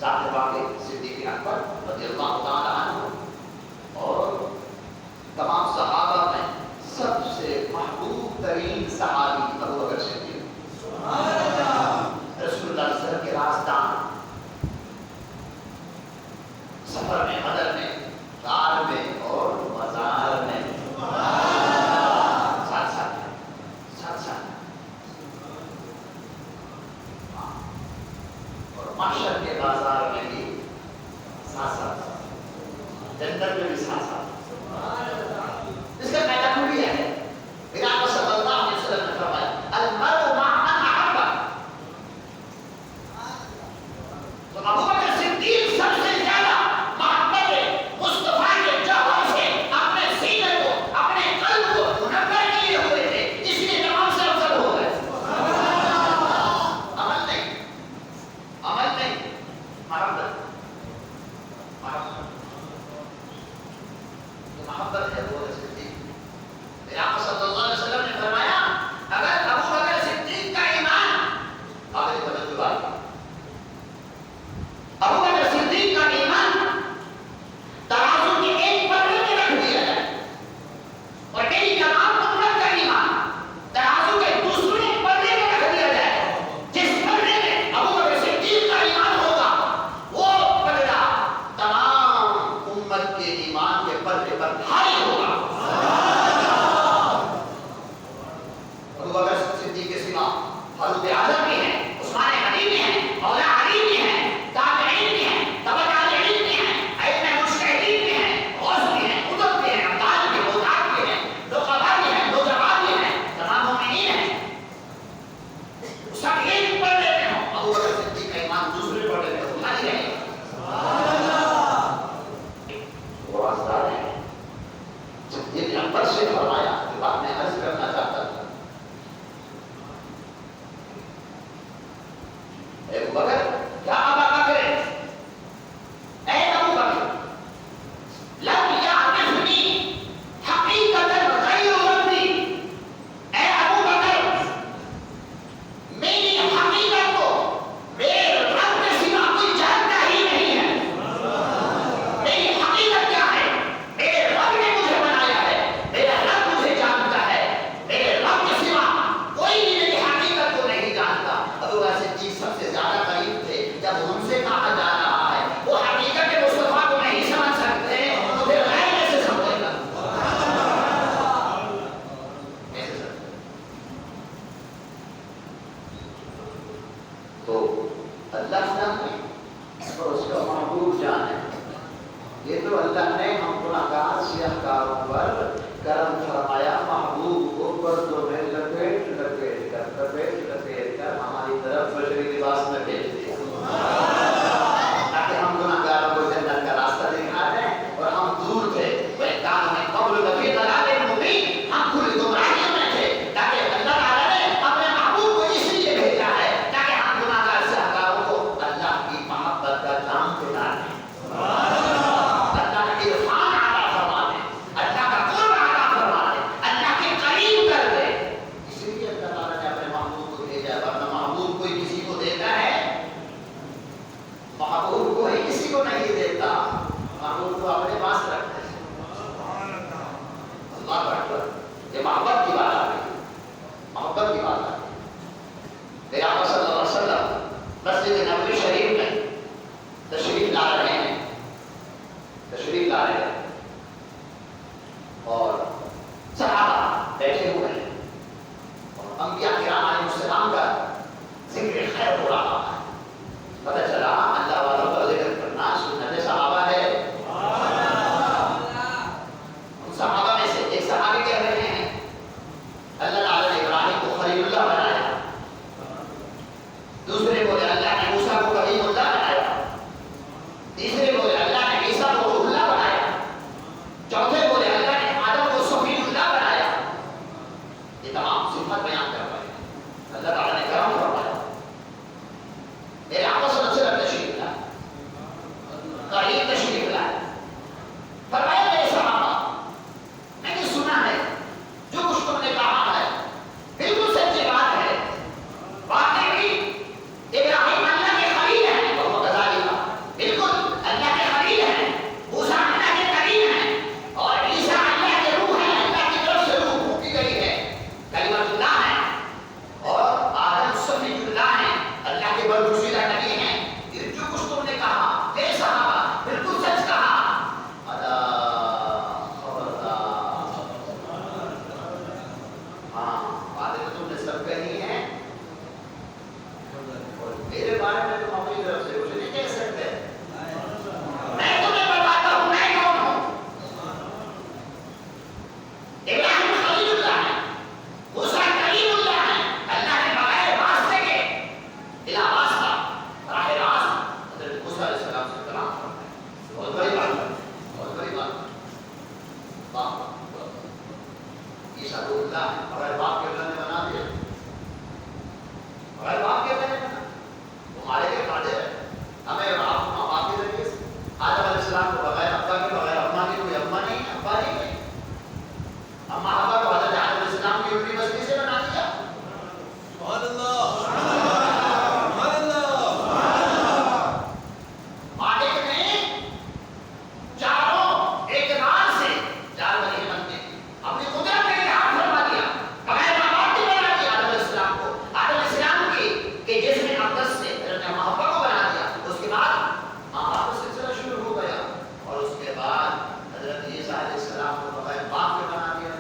ذات واقع صدیق اکبر رضی اللہ تعالی عنہ اور تمام صحابہ میں سب سے محبوب ترین صحابی ابو بکر صدیق سبحان اللہ رسول اللہ صلی اللہ علیہ وسلم کے راستان سفر میں بدر میں غار میں اور مزار میں ساتھ ساتھ اور محشر کے بازار میں بھی ساتھ جنت میں بھی ساتھ اس کا پہلا خوبی ہے میرا آپ صلی اللہ علیہ وسلم نے فرمایا المرء مع من احب تو ابو بکر صدیق سب سے زیادہ محبت مصطفیٰ کے جوہر سے اپنے سینے کو اپنے قلب کو منور کیے ہوئے تھے اس لیے تمام سے افضل ہو گئے عمل نہیں محبت محبت ہے وہ صدیق میرا آپ صلی اللہ علیہ وسلم نے فرمایا اگر ابو بکر صدیق کا ایمان قابل توجہ بات ابو بکر صدیق کا ایمان ترازو کے ایک پلڑے میں رکھ دیا جائے اور میری تمام امت کا ایمان ترازو کے دوسرے پلڑے میں رکھ دیا جائے جس پلڑے میں ابو بکر صدیق کا ایمان ہوگا وہ پلڑا تمام امت کے ایمان کے پلڑے پر بھاری ہوگا ابو بکر صدیق کے سوا حضرت اعظم بھی ہیں عثمان غنی بھی ہیں مولا علی بھی ہیں تابعین بھی ہیں تبع تابعین بھی ہیں ائمہ مجتہدین بھی ہیں غوث بھی ہیں قطب بھی ہیں ابدال بھی ہیں اوتاد بھی ہیں نقبا بھی ہیں نجبا بھی ہیں تمام مومنین ہیں سب ایک پلڑے میں ہوں ابو بکر صدیق کا ایمان دوسرے پلڑے میں بھاری رہے وہ راستہ ہے یہ پیغمبر سے فرمایا جو بات میں عرض کرنا چاہتا تھا اے ابو بکر کیا ابا بکر اے ابو بکر لم یعرفنی حقیقتا غیر ربی اے ابو بکر میری حقیقت کو میرے رب کے سوا کوئی جانتا ہی نہیں ہے میری حقیقت کیا ہے میرے رب نے مجھے بنایا ہے میرا رب مجھے جانتا ہے میرے رب کے سوا کوئی بھی میری حقیقت کو نہیں جانتا ابو بکر صدیق سب سے زیادہ قریب تھے جب ان سے کہا جا رہا ہے وہ حقیقت مصطفیٰ کو نہیں سمجھ سکتے تو پھر غیر کیسے سمجھے گا تو اللہ جانے اور اس کا محبوب جانے یہ تو اللہ نے ہم گناہگار سیاہکاروں پر کرم فرمایا محبوب کو پردوں میں لپیٹ کر ہماری طرف بشری لباس میں بھیج دیا تاکہ ہم گناہگاروں کو جنت کا راستہ دکھا دیں اور ہم دور تھے وہ کام میں قبل لفی ضلال مبین ہم کھلی گمراہیوں میں تھے تاکہ اللہ تعالیٰ نے اپنے محبوب کو اس لیے بھیجا ہے تاکہ ہم گناہگار سیاہکاروں کو اللہ کی محبت کا جام دلا دیں محبوب کوئی کسی کو نہیں دیتا محبوب کو اپنے پاس رکھتا ہے اللہ اکبر یہ محبت کی بات آ رہی محبت کی بات آ رہی میرے آقا صلی اللہ علیہ وسلم مسجد نبوی شریف میں تشریف لا رہے ہیں اور صحابہ بیٹھے ہوئے ہیں اور انبیاء کرام علیہ السلام کا ذکر خیر ہو رہا ہے پتہ چلا اللہ والوں کا ذکر کرنا سنت صحابہ ہے ان صحابہ میں سے ایک صحابی کہہ رہے ہیں اللہ تعالیٰ نے ابراہیم کو خلیل اللہ بنایا دوسرے بولے اللہ نے موسیٰ کو کلیم اللہ بنایا ہمیں اور آپ کو ماں کے ذریعے سے آدم علیہ السلام کو بغیر ابا کے بغیر اما کے کوئی اما نہیں ہے، ابا نہیں ہے. اما ابا کو حضرت آدم علیہ السلام کی اپنی بستی سے بنا دیا. سبحان اللہ. مالک نے چاروں ایک نام سے چار بنی بنتے اپنی قدرت کے ہاتھ فرما دیا، بغیر ماں باپ کے بنا دیا آدم علیہ السلام کو، آدم علیہ السلام کی کہ جس نے اقدس سے حضرت محبت کو بنا دیا. اس کے بعد ماں باپ کا سلسلہ شروع ہو گیا اور اس کے بعد حضرت عیسیٰ علیہ السلام کو بغیر باپ کے بنا دیا.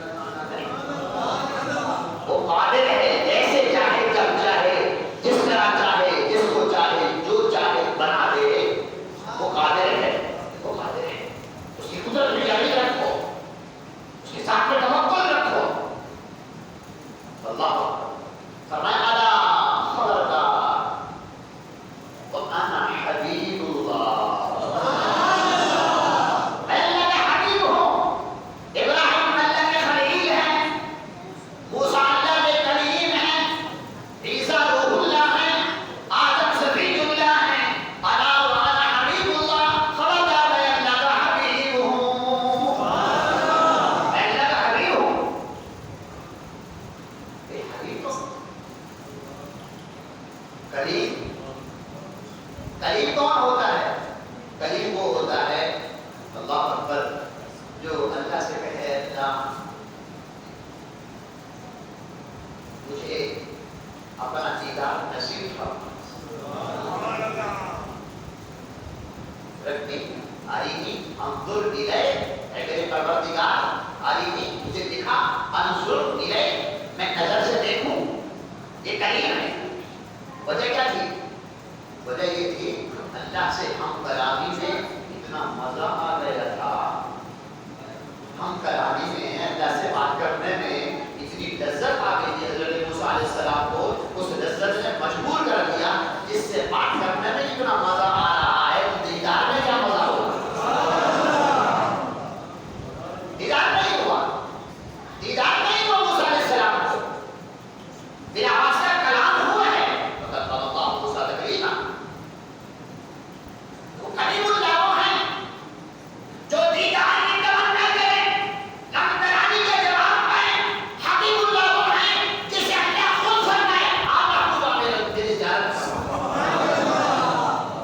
وہ قادر ہے جیسے چاہے جب چاہے جس طرح چاہے جس کو چاہے جو چاہے بنا دے. وہ قادر ہے، وہ قادر ہے. اس کی قدرت میں یقین رکھو، اس کے ساتھ میں توکل رکھو. اللہ فرمایا الا خبردار وانا حبیب اللہ، میں اللہ کا حبیب ہوں. ابراہیم اللہ کے خلیل ہیں، موسیٰ اللہ کے کلیم ہیں، عیسیٰ روح اللہ ہیں، آدم صفی اللہ ہیں. الا وانا حبیب اللہ، خبردار میں اللہ کا حبیب ہوں، میں اللہ کا حبیب ہوں. اے حبیب کلیم، کلیم کون ہوتا ہے؟ کلیم وہ ہوتا ہے اللہ اکبر جو اللہ سے کہے اللہ مجھے اپنا دیدار نصیب فرما. ربی ارینی انظر الیک، اے میرے پروردگار ارینی مجھے دکھا، انظر الیک میں نظر سے دیکھوں. یہ کلیم ہے. وجہ کیا تھی؟ وجہ یہ تھی اللہ سے ہم کلامی میں اتنا مزہ آ گیا تھا، ہم کلامی میں اللہ سے بات کرنے میں اتنی لذت آ گئی تھی. حضرت موسیٰ علیہ السلام کو اس لذت نے مجبور کر دیا جس سے بات کرنے میں اتنا مزہ آ رہا ہے تو دیدار میں کیا مزہ ہوگا؟ دیدار نہیں ہوا، دیدار نہیں ہوا موسیٰ علیہ السلام کو. بلا واسطہ کلام ہوا ہے. فقط اللہ موسیٰ تکلیما، وہ کلیم اللہ وہ ہیں جو دیدار کی تمنا کریں، لمبرانی کا جواب پائیں. حبیب اللہ وہ ہیں جسے اللہ خود فرمائے آپ محبوبہ میری زیارت کرو.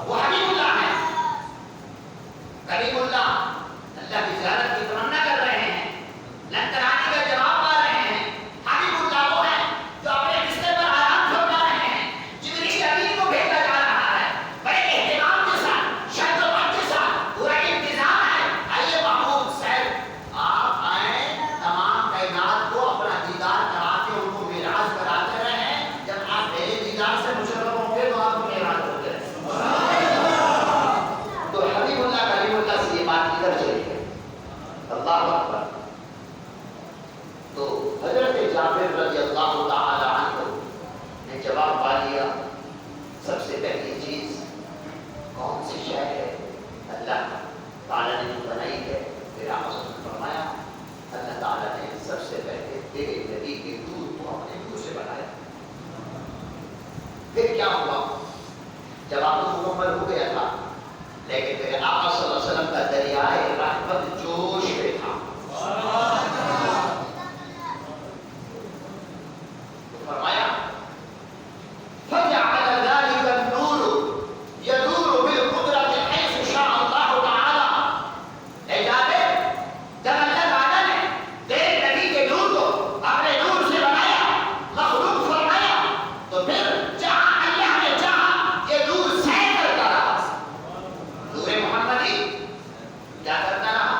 وہ حبیب اللہ ہیں، کلیم اللہ، اللہ کی زیارت کی تمنا کر رہے ہیں، لمبرانی کا جواب پا رہے ہیں. حبیب اللہ وہ ہیں جو اپنے بستر پر آرام فرما رہے ہیں. جبریل امین کو بھیجا جا رہا ہے بڑے اہتمام کے ساتھ، شرط و بند کے ساتھ، پورا انتظام ہے. آئیے محبوب صاحب آپ آئیں، تمام کائنات کو اپنا دیدار کرا کے ان کو معراج کراتے رہیں. جب آپ میرے دیدار سے مشرف ہوں گے تو آپ کو معراج ہو گئے. تو حبیب اللہ کلیم اللہ سے یہ بات ادھر چلی گئی. اللہ اکبر. تو حضرت جابر رضی اللہ تعالی عنہ نے جواب پا لیا. سب سے پہلی چیز کون سی شے ہے؟ اللہ تعالیٰ نے جو بنائی ہے. پھر آپ نے فرمایا اللہ تعالیٰ نے سب سے پہلے تیرے نبی کے دودھ کو اپنے منہ سے بنایا. پھر کیا ہوا؟ جب آپ کو مکمل ہو گیا تھا لیکن پھر آقا صلی اللہ علیہ وسلم کا دریائے رحمت جوش میں تھا. فرمایا فجعل ذلك النور يدور بالقدرة حيث شاء الله تعالى. اے جابر، جب اللہ تعالیٰ نے تیرے نبی کے نور کو اپنے نور سے بنایا، مخلوق فرمایا، تو پھر جہاں اللہ نے چاہا یہ نور سیر کرتا رہا. نور محمدی کیا کرتا رہا؟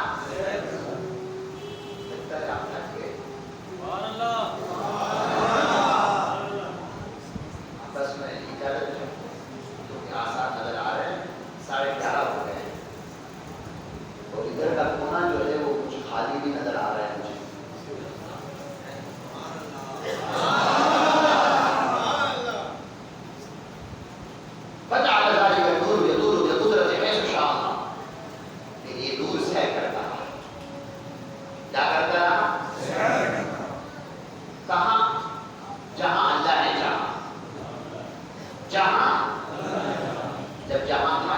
سبحان اللہ. بس میں اجازت ہے کیونکہ آثار نظر آ رہے ہیں. 11:30 ہو گئے ہیں اور ادھر کا کونا جو ہے وہ کچھ خالی بھی نظر آ رہا ہے مجھے. فجعل ذلك النور يدور بقدرة حيث شاء الله. یہ نور سیر کرتا رہا. کیا کرتا رہا؟ کہاں؟ جہاں اللہ نے چاہا. جہاں جب جہاں تھا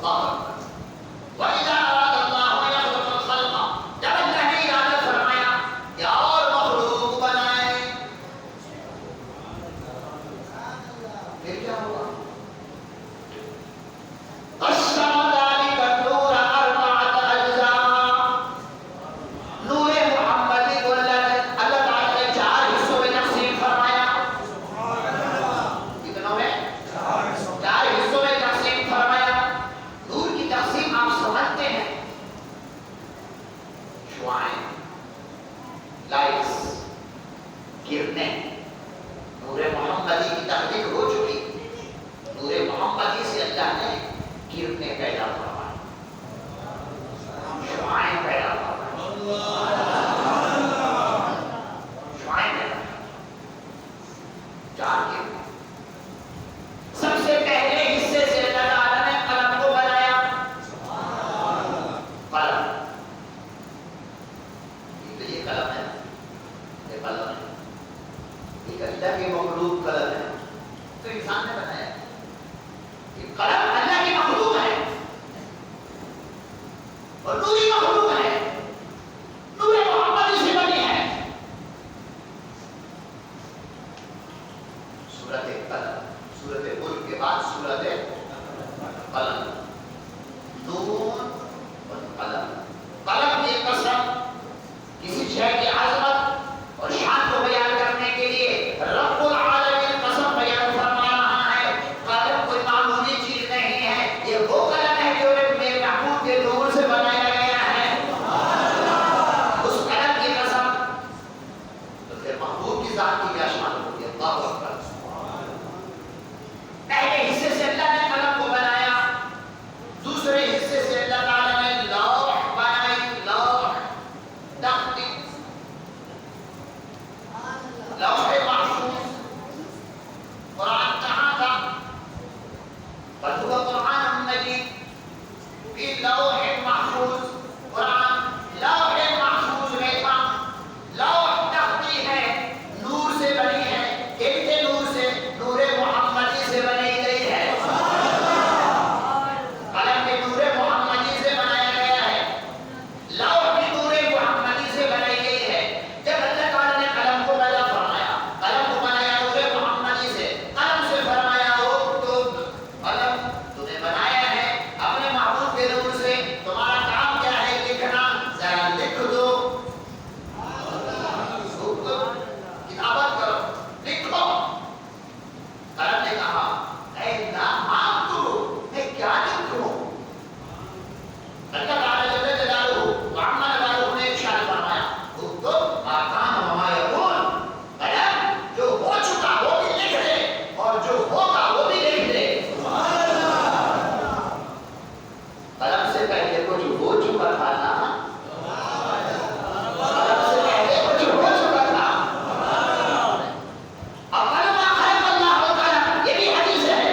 اللہ اکبر۔ وَإِذَا أَرَادَ اللَّهُ أَن يَخْلُقَ الْخَلْقَ، جب اللہ نے ارادہ فرمایا کہ اور مخلوق بنائے، پھر کیا ہوا؟ قَسَّمَ ذَلِكَ النُّورَ أَرْبَعَةَ أَجْزَاءَ، نور محمدی کو اللہ تعالیٰ نے 4 حصوں میں تقسیم فرمایا۔ کتنوں میں؟ 4 حصوں میں تقسیم فرمایا۔ نور کی تقسیم آپ سمجھتے ہیں، شعاعیں، لائٹس، کرنیں، نور محمدی کی تخلیق ہو چکی، نور محمدی سے اللہ نے کرنیں پیدا فرمائی، شعاعیں پیدا فرمائی، شعاعیں پیدا فرمائی، 4 کرنیں۔ سب سے پہلے حصے سے اللہ تعالیٰ نے قلم کو بنایا۔ قلم، یہ قلم ہے، یہ قلم ہے، ایک اللہ کی مخلوق قلم ہے، تو انسان نے بنایا۔ یہ قلم اللہ کی مخلوق ہے اور نوری مخلوق ہے، نور محمدی سے بنی ہے۔ سورت قلم، سورت ملک کے بعد سورت قلم، نون اور قلم۔ قلم کی قسم کسی شے کی عظمت اور شان کو بیان کرنے کے لیے رب العالمین قسم بیان فرما رہا ہے۔ قلم کوئی معمولی چیز نہیں ہے، یہ وہ قلم ہے جو میرے محبوب کے نور سے بنایا گیا ہے۔ اس قلم کی قسم، تو پھر محبوب کی ذات کی کیا شان ہوگی؟ اللہ اکبر۔ پہلے حصے سے اللہ نے قلم کو بنایا، دوسرے حصے سے اللہ تعالیٰ نے لوح بنائی، لوح، تخت، لوح محفوظ۔ قرآن کہاں تھا؟ بل هو قرآن مجید فی لوح محفوظ۔ قرآن لوح محفوظ میں تھا۔ لوح تختی ہے، نور سے بنی ہے، ایک نور سے، نور محمدی سے بنی گئی ہے۔ قلم بھی نور محمدی سے بنایا گیا ہے، لوح بھی نور محمدی سے بنائی گئی ہے۔ جب اللہ تعالیٰ نے قلم کو پیدا فرمایا، قلم کو بنایا نور محمدی سے، قلم سے فرمایا اکتب، قلم تمہیں بنایا ہے اپنے محبوب کے نور سے، تمہارا کام کیا ہے؟ لکھنا، ذرا لکھ دو، اکتب، کتابت کرو، لکھو۔ قلم نے کہا اے اللہ معاف کرو، میں کیا لکھوں؟ اللہ تعالیٰ جل جلالہ وعما نوالہ نے ارشاد فرمایا اکتب ما کان وما یکون، قلم جو ہو چکا وہ بھی لکھ دے اور جو ہوگا وہ بھی لکھ دے۔ قلم سے پہلے کچھ ہو چکا تھا نا، قلم سے پہلے کچھ ہو چکا تھا۔ اول ما خلق اللہ القلم، یہ بھی حدیث ہے،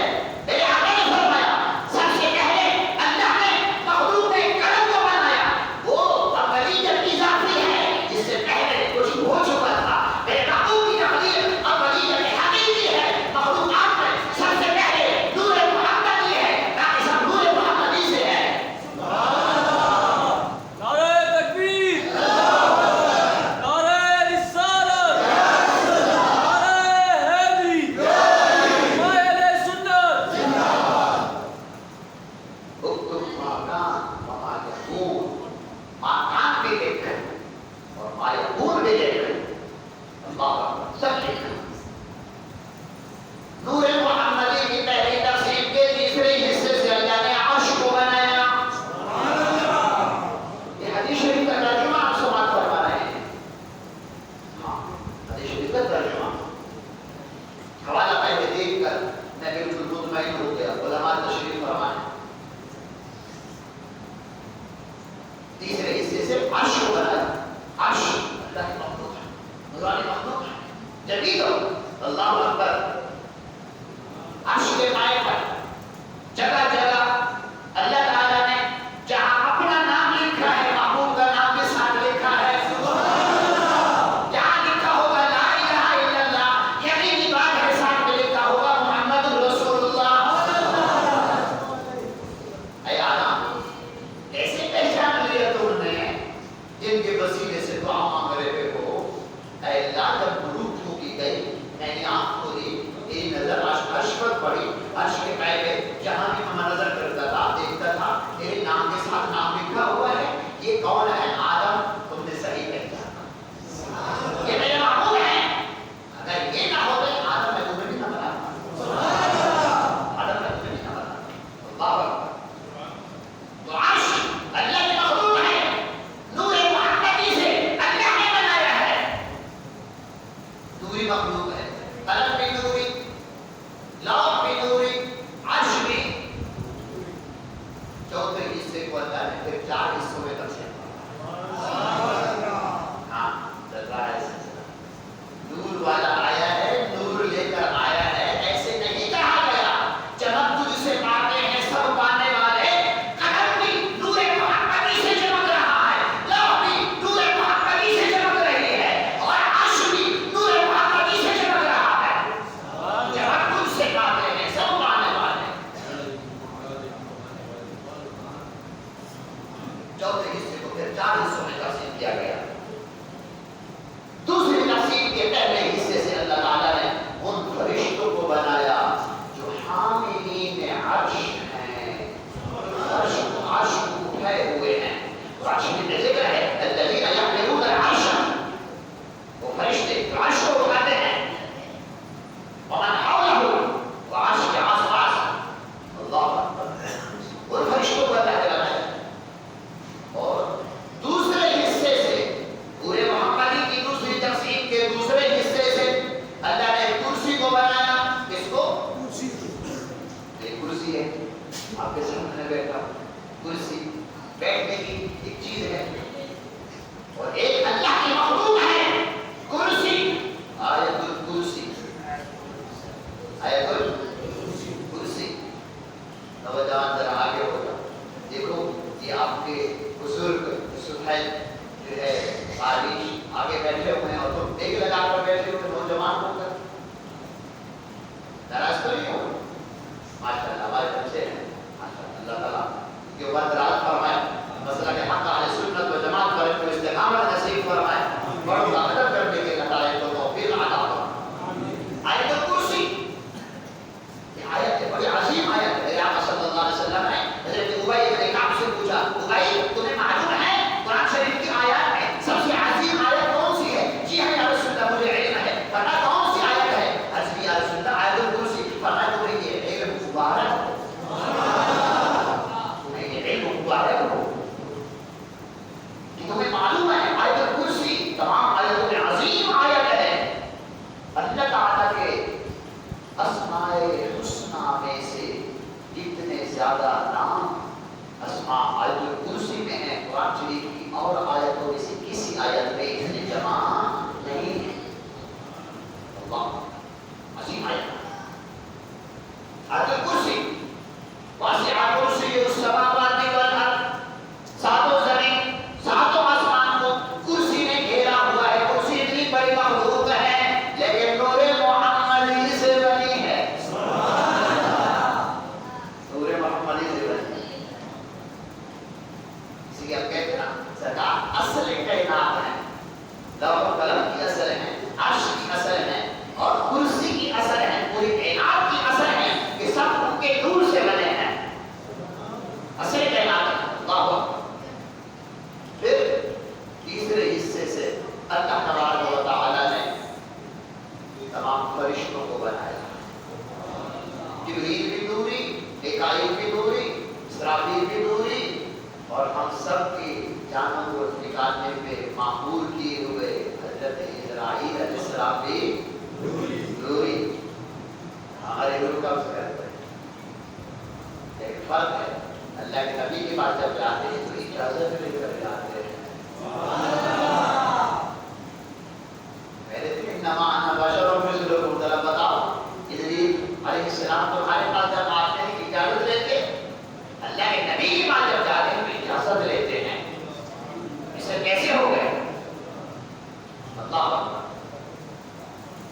میرے آقا نے فرمایا سب سے پہلے اللہ نے مخلوق نے قلم کو بنایا۔ وہ اولیت اضافی ہے، جس سے پہلے کچھ ہو چکا تھا۔ میرے محبوب کی تقدیر اولیت حقیقی ہے، مخلوقات میں سب سے پہلے نور محمدی ہے، باقی سب نور محمدی سے ہے۔ نعرہ تکبیر، نعرہ رسالت، نعرہ حیدری، حمایت سنت۔ اکتب ما کان وما یکون، ما کان بھی لکھ اور ما یکون بھی لکھ، اللہ اکبر، سب لکھ۔ نور محمدی کی پہلی تقسیم کے تیسرے حصے سے اللہ نے عرش کو بنایا۔ یہ حدیث شریف کا ترجمہ آپ سماعت فرما رہے ہیں۔ ہاں، حدیث شریف کا ترجمہ حوالہ پہلے دیکھ کر میں بالکل مطمئن ہو گیا، علماء تشریف فرمائیں۔ تیسرے حصے سے عرش کو بنایا۔ عرش اللہ کی مخلوق ہے، نورانی مخلوق ہے، جدید ہو، اللہ اکبر۔ عرش کے پائے پر جگہ جگہ اللہ تعالیٰ نے جہاں اپنا نام لکھا ہے، محبوب کا نام کے ساتھ لکھا ہے، جہاں لکھا ہوگا لا الہ الا اللہ، یقینی بات ہے ساتھ میں لکھا ہوگا محمد رسول اللہ۔ اے کو اللہ نے پھر 4 حصوں میں تقسیم کیا. ہاں چل رہا ہے سلسلہ. نور والا آیا ہے, نور لے کر آیا ہے, ایسے نہیں کہا گیا چمک تجھ سے پاتے ہیں سب پانے والے. قلم بھی نور محمدی سے چمک رہا ہے, لوح بھی نور محمدی سے چمک رہی ہے, اور عرش بھی نور محمدی سے چمک رہا ہے. چمک تجھ سے پاتے ہیں سب پانے والے. چوتھے حصے کو پھر 4 حصوں میں تقسیم کیا گیا. دوسری تقسیم کے پہلے حصے سے اللہ تعالیٰ نے ان فرشتوں کو بنایا جو حاملین عرش ہیں, عرش کو اٹھائے ہوئے ہیں. عرش میں ذکر ہے الذین یحملون العرش, وہ فرشتے جو عرش کو اٹھاتے ہیں, ومن حولہ, وہ عرش کے آس پاس. اللہ اکبر, ان فرشتوں کو اللہ نے بنایا. اور دوسرے حصے سے پورے محمدی کی دوسری تقسیم کے دوسرے حصے سے اللہ نے کرسی کو بنایا. کس کو؟ کرسی. ایک کرسی ہے آپ کے سامنے بیٹھا. کرسی بیٹھنے کی ایک چیز ہے, اور ایک اللہ کی مخلوق ہے کرسی. آیت الکرسی, آیت الکرسی. نوجوان ذرا آگے ہو جاؤ. دیکھو یہ آپ کے بزرگ صحیح جو ہے بارش آگے بیٹھے ہوئے ہیں, اور تم ایک لگا کر بیٹھے ہوئے نوجوان ہو کر ناراض تو نہیں ہو. ماشاء اللہ ہمارے بچے ہیں, ماشاء اللہ. اللہ تعالیٰ کے اوپر دراز فرمائے, مسئلہ کے حق اہل سنت و جماعت پر کو استقامت نصیب فرمائے, بڑوں کا ادب کرنے کے نتائج کو توفیق عطا فرمائے. آیت الکرسی یہ آیت ہے, بڑی عظیم آیت ہے. آپ صلی اللہ علیہ وسلم نے حضرت ابی بن کعب سے پوچھا, ابی تمہیں معلوم ہے قرآن شریف کی آیات میں سب سے عظیم آیت کون سی ہے؟ جی ہاں یا رسول اللہ مجھے علم ہے. فرمایا کون سی آیت ہے؟ عرض کی یا رسول اللہ آیت الکرسی. فرمایا تمہیں یہ علم مبارک ہو, تمہیں یہ علم مبارک ہو کہ تمہیں معلوم ہے آیت الکرسی تمام آیتوں میں عظیم آیت ہے. اللہ تعالیٰ کے اسماء حسنہ میں سے اتنے زیادہ نام اسماء آیت الکرسی میں ہیں. قرآن شریف کی اور آیتوں میں سے کسی آیت میں اتنے جمع نہیں ہے. اللہ عظیم آیت. آیت الکرسی واسع کرسی السماوات والارض, ساتوں زمین ساتوں آسمان کو کرسی نے گھیرا ہوا ہے. کرسی اتنی بڑی مخلوق ہے لیکن نور محمدی سے بنی ہے. نور محمدی سے بنی ہے. اسی لیے ہم کہتے ہیں نا سرکار اصل کائنات ہے. لوح و قلم کی اصل ہے, عرش کی اصل ہے, اور کرسی کی اصل ہے, پوری کائنات کی اصل ہے کہ سب ان کے نور سے بنے ہیں. اصل کائنات ہے. اللہ اکبر. پھر تیسرے حصے سے اللہ تبارک و تعالی نے تمام فرشتوں کو بنایا. جبریل بھی نوری, میکائیل بھی نوری, اسرافیل بھی نوری, اور ہم سب کی جانوں کو نکالنے پہ معمور کیے ہوئے حضرت اسرائیل علیہ السلام بھی نوری. ہمارے گروہ کا اس کا ایک فرق ہے. اللہ کے نبی کے پاس جب جاتے ہیں تو اجازت لے کر جاتے ہیں. پہلے تو انما انا بشر مثلکم, ذرا بتاؤ جبریل علیہ السلام تمہارے پاس جب آتے ہیں اجازت لیتے, اللہ کے نبی کے پاس جب جاتے ہیں تو اجازت لیتے ہیں. اسے کیسے ہو گئے؟ اللہ اکبر.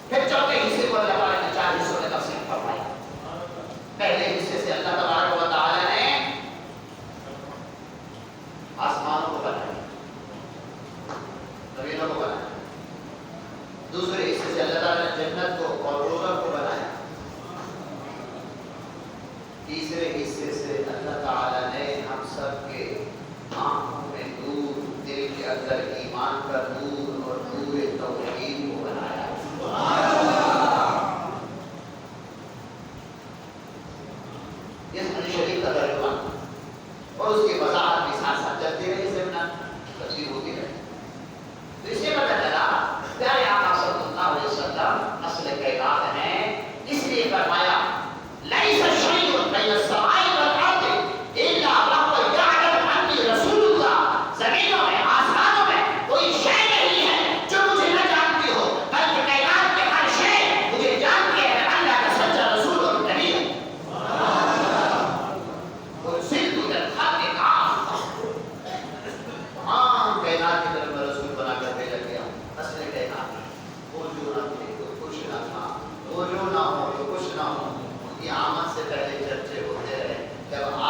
پھر چوتھے حصے کو اللہ تعالیٰ نے 4 حصوں میں تقسیم فرمایا. پہلے حصے سے اللہ تبارک و تعالیٰ نے آسمانوں کو بنایا, زمینوں کو بنایا. دوسرے حصے سے اللہ تعالیٰ نے جنت کو اور دوزخ کو بنایا. تیسرے حصے سے اللہ تعالیٰ نے ہم سب کے آنکھوں میں نور, دل کے اندر ایمان کا نور اور نور توحید کو بنایا. یہ حدیث شریف کا ترجمہ اور اس کی وضاحت کے ساتھ ساتھ چلتے رہے, ضمن تفسیر ہوتی رہی. تو اس سے پتہ چلا پیارے آقا صلی اللہ علیہ وسلم اصل کائنات ہیں. اس لیے فرمایا لیس شیء بین السماء والارض الا وهو يعلم سنا ہوں ان کی آمد سے پہلے چرچے ہوتے رہے جب